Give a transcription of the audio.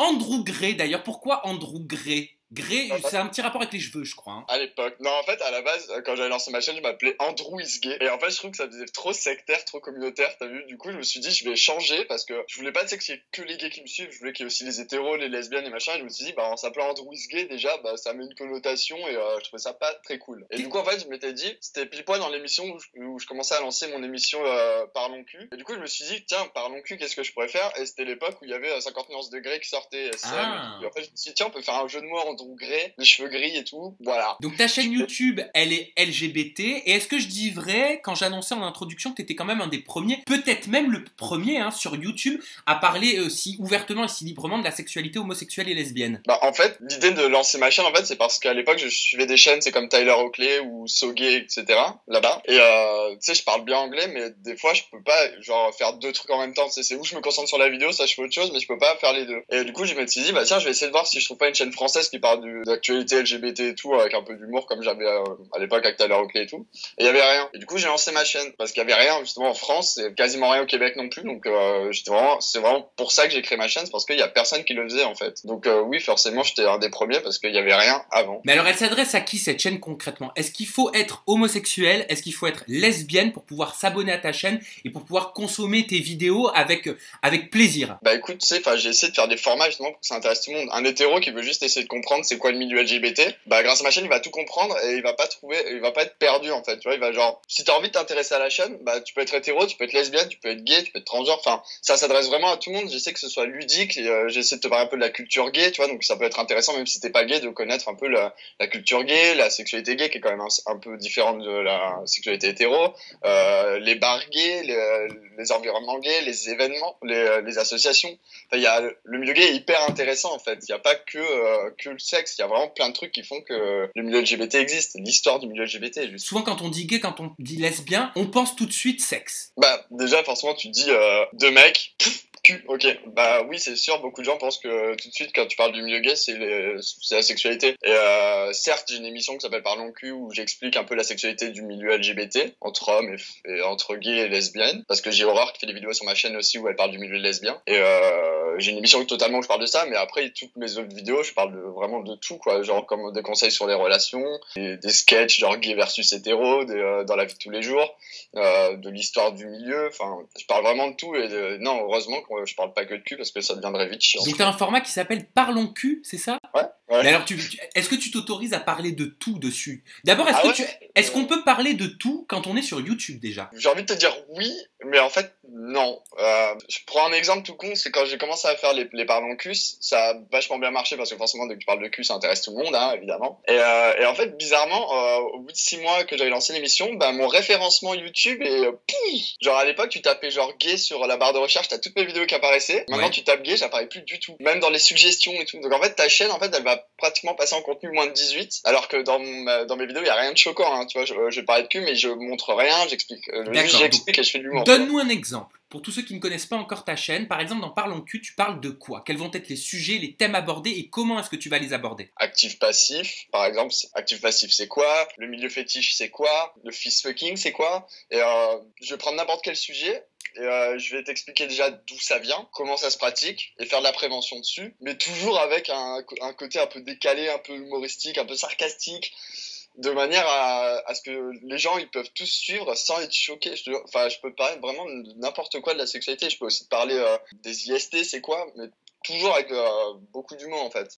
Andrew Gray, d'ailleurs. Pourquoi Andrew Gray? Gray, En fait, c'est un petit rapport avec les cheveux, je crois. Hein. à l'époque. Non, en fait, à la base, quand j'avais lancé ma chaîne, je m'appelais Andrew is gay. Et en fait, je trouve que ça faisait trop sectaire, trop communautaire, t'as vu? Du coup, je me suis dit, je vais changer parce que je voulais pas, tu sais, qu'il y ait que les gays qui me suivent. Je voulais qu'il y ait aussi les hétéros, les lesbiennes et machin. Et je me suis dit, bah, en s'appelant Andrew is gay, déjà, bah, ça met une connotation et je trouvais ça pas très cool. Et du coup, en fait, je m'étais dit, c'était pile poil dans l'émission où je commençais à lancer mon émission Parlons cul. Et du coup, je me suis dit, tiens, Parlons cul, qu'est-ce que je pourrais faire? Et c'était l'époque où il y avait 50 nuances de Grey qui sortait, SM. Ah. Et en fait, je me suis dit, tiens, on peut faire un jeu de mots Andrew Grey, les cheveux gris et tout. Voilà. Donc ta chaîne YouTube, elle est LGBT. Et est-ce que je dis vrai quand j'annonçais en introduction que tu étais quand même un des premiers, peut-être même le premier hein, sur YouTube, à parler si ouvertement et si librement de la sexualité homosexuelle et lesbienne? Bah, en fait, l'idée de lancer ma chaîne, en fait, c'est parce qu'à l'époque, je suivais des chaînes, c'est comme Tyler Oakley ou Sogay, etc., là-bas. Et, tu sais, je parle bien anglais, mais des fois, je peux pas, genre, faire deux trucs en même temps. C'est où je me concentre sur la vidéo, ça, je fais autre chose, mais je peux pas faire les deux. Et du coup, je me suis dit, bah, tiens, je vais essayer de voir si je trouve pas une chaîne française qui parle d'actualité LGBT et tout, avec un peu d'humour, comme j'avais à l'époque avec Tyler Oakley et tout. Et il y avait rien. Et du coup, j'ai lancé ma chaîne, parce qu'il y avait rien, justement, en France, et quasiment rien au Québec non plus. Donc, c'est vraiment pour ça que j'ai créé ma chaîne, c'est parce qu'il y a personne qui le faisait, en fait. Donc, oui, forcément, j'étais un des premiers, parce qu'il y avait rien avant. Mais alors elle s'adresse à qui cette chaîne concrètement? Est-ce qu'il faut être homosexuel? Est-ce qu'il faut être lesbienne pour pouvoir s'abonner à ta chaîne et pour pouvoir consommer tes vidéos avec plaisir? Bah écoute, tu sais, j'ai essayé de faire des formats justement pour que ça intéresse tout le monde. Un hétéro qui veut juste essayer de comprendre c'est quoi le milieu LGBT, bah grâce à ma chaîne, il va tout comprendre et il va pas être perdu en fait. Tu vois, il va genre, si t'as envie de t'intéresser à la chaîne, bah tu peux être hétéro, tu peux être lesbienne, tu peux être gay, tu peux être transgenre. Enfin, ça s'adresse vraiment à tout le monde. J'essaie que ce soit ludique. J'essaie de te parler un peu de la culture gay, tu vois, donc ça peut être intéressant même si t'es pas gay de connaître un peu la culture gay, la sexualité gay qui est quand même un peu différente de la sexualité hétéro, les bars gays, les environnements gays, les événements, les associations. Enfin, le milieu gay est hyper intéressant en fait. Il n'y a pas que le sexe. Il y a vraiment plein de trucs qui font que le milieu LGBT existe. L'histoire du milieu LGBT. Juste. Souvent quand on dit gay, quand on dit lesbien, on pense tout de suite sexe. Bah déjà forcément tu dis deux mecs. Cul, ok. Bah oui, c'est sûr, beaucoup de gens pensent que tout de suite, quand tu parles du milieu gay, c'est la sexualité. Et certes, j'ai une émission qui s'appelle Parlons cul où j'explique un peu la sexualité du milieu LGBT, entre hommes et entre gays et lesbiennes. Parce que j'ai Aurore qui fait des vidéos sur ma chaîne aussi où elle parle du milieu lesbien. Et j'ai une émission totalement où je parle de ça, mais après, toutes mes autres vidéos, je parle vraiment de tout, quoi. Genre comme des conseils sur les relations, des sketchs genre gay versus hétéro, dans la vie de tous les jours, de l'histoire du milieu. Enfin, je parle vraiment de tout. Et non, heureusement je parle pas que de cul parce que ça deviendrait vite chiant. Donc t'as un format qui s'appelle Parlons cul, c'est ça? Ouais. Mais alors, est-ce que tu t'autorises à parler de tout dessus? D'abord, est-ce qu'on peut parler de tout quand on est sur YouTube déjà? J'ai envie de te dire oui, mais en fait, non. Je prends un exemple tout con, c'est quand j'ai commencé à faire les Parlons cul, ça a vachement bien marché parce que forcément, dès que tu parles de cul, ça intéresse tout le monde, hein, évidemment. Et en fait, bizarrement, au bout de 6 mois que j'avais lancé l'émission, bah, mon référencement YouTube est genre à l'époque, tu tapais genre gay sur la barre de recherche, t'as toutes mes vidéos qui apparaissaient. Maintenant, tu tapes gay, j'apparais plus du tout. Même dans les suggestions et tout. Donc en fait, ta chaîne, en fait, elle va pratiquement passer en contenu moins de 18, alors que dans mes vidéos, il y a rien de choquant, hein, tu vois, je parle de cul, mais je montre rien, j'explique et je fais de l'humour. Donne-nous un exemple. Pour tous ceux qui ne connaissent pas encore ta chaîne, par exemple, dans Parlons cul, tu parles de quoi? Quels vont être les sujets, les thèmes abordés et comment est-ce que tu vas les aborder? Actif-passif, par exemple, actif-passif, c'est quoi? Le milieu fétiche, c'est quoi? Le fist fucking, c'est quoi? Et je vais prendre n'importe quel sujet. Et je vais t'expliquer déjà d'où ça vient, comment ça se pratique, et faire de la prévention dessus, mais toujours avec un côté un peu décalé, un peu humoristique, un peu sarcastique, de manière à ce que les gens ils peuvent tous suivre sans être choqués. Je peux parler vraiment de n'importe quoi de la sexualité, je peux aussi te parler des IST, c'est quoi, mais toujours avec beaucoup d'humour en fait.